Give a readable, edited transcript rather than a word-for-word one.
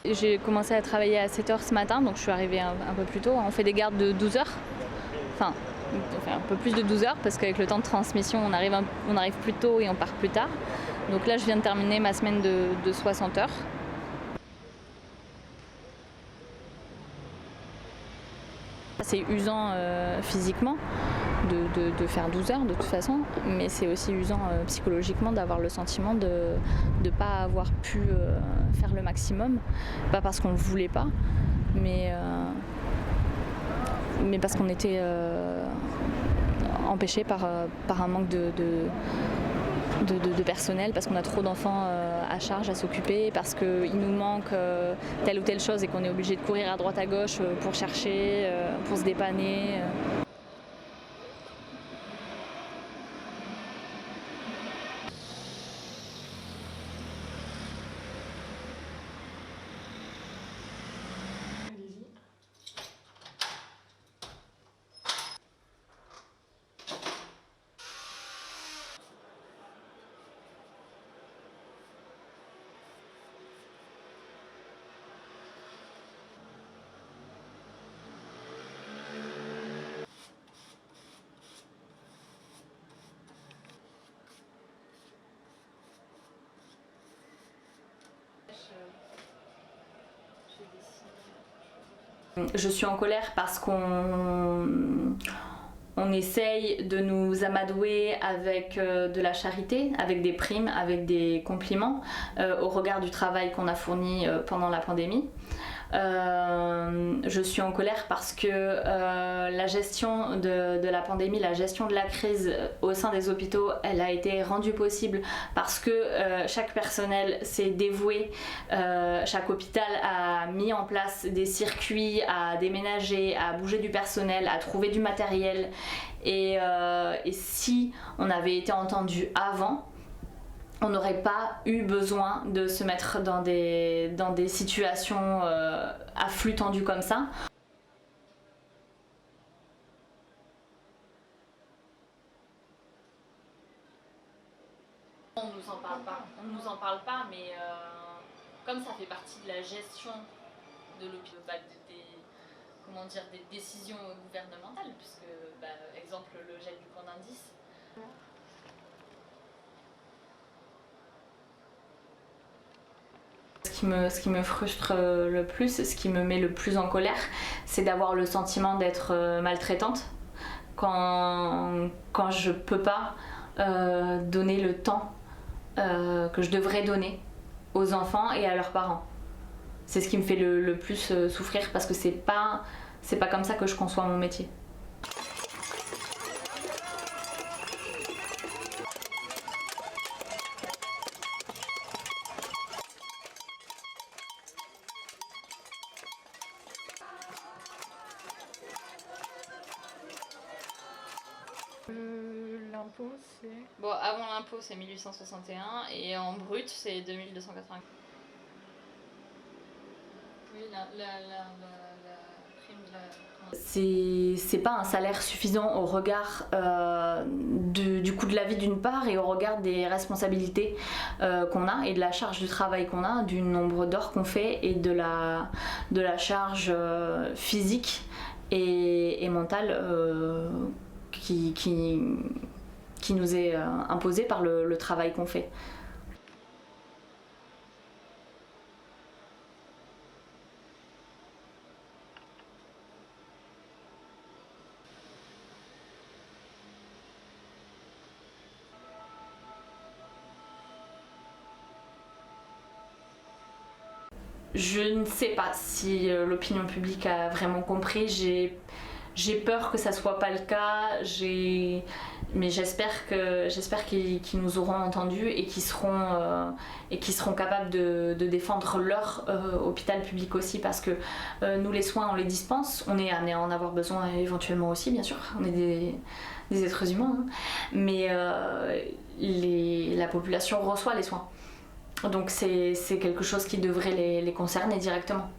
J'ai commencé à travailler à 7 h ce matin, donc je suis arrivée un peu plus tôt. On fait des gardes de 12 heures, enfin on fait un peu plus de 12 heures parce qu'avec le temps de transmission on arrive plus tôt et on part plus tard. Donc là je viens de terminer ma semaine de 60 heures. C'est usant physiquement de faire 12 heures de toute façon, mais c'est aussi usant psychologiquement d'avoir le sentiment de ne pas avoir pu faire le maximum, pas parce qu'on ne le voulait pas, mais parce qu'on était empêché par un manque de personnel, parce qu'on a trop d'enfants à charge à s'occuper, parce qu'il nous manque telle ou telle chose et qu'on est obligé de courir à droite à gauche pour chercher, pour se dépanner. Je suis en colère parce qu'on essaye de nous amadouer avec de la charité, avec des primes, avec des compliments au regard du travail qu'on a fourni pendant la pandémie. Je suis en colère parce que la gestion de la pandémie, la gestion de la crise au sein des hôpitaux, elle a été rendue possible parce que chaque personnel s'est dévoué, chaque hôpital a mis en place des circuits, a déménagé, a bougé du personnel, a trouvé du matériel, et si on avait été entendu avant, on n'aurait pas eu besoin de se mettre dans des situations à flux tendu comme ça. On ne nous en parle pas, mais comme ça fait partie de la gestion de l'hôpital, des décisions gouvernementales, puisque, exemple, le gel du point d'indice. Ce qui me frustre le plus, ce qui me met le plus en colère, c'est d'avoir le sentiment d'être maltraitante quand je peux pas donner le temps que je devrais donner aux enfants et à leurs parents. C'est ce qui me fait le plus souffrir, parce que c'est pas comme ça que je conçois mon métier. L'impôt c'est... Bon, avant l'impôt c'est 1861 et en brut c'est 2280. Oui, la prime de la... C'est pas un salaire suffisant au regard du coût de la vie d'une part, et au regard des responsabilités qu'on a et de la charge de travail qu'on a, du nombre d'heures qu'on fait et de la charge physique et mentale qui nous est imposée par le travail qu'on fait. Je ne sais pas si l'opinion publique a vraiment compris. J'ai peur que ça soit pas le cas, mais j'espère qu'ils nous auront entendus et qu'ils seront capables de défendre leur hôpital public aussi, parce que nous, les soins, on les dispense, on est amené à en avoir besoin éventuellement aussi, bien sûr, on est des êtres humains, hein. Mais la population reçoit les soins. Donc c'est quelque chose qui devrait les concerner directement.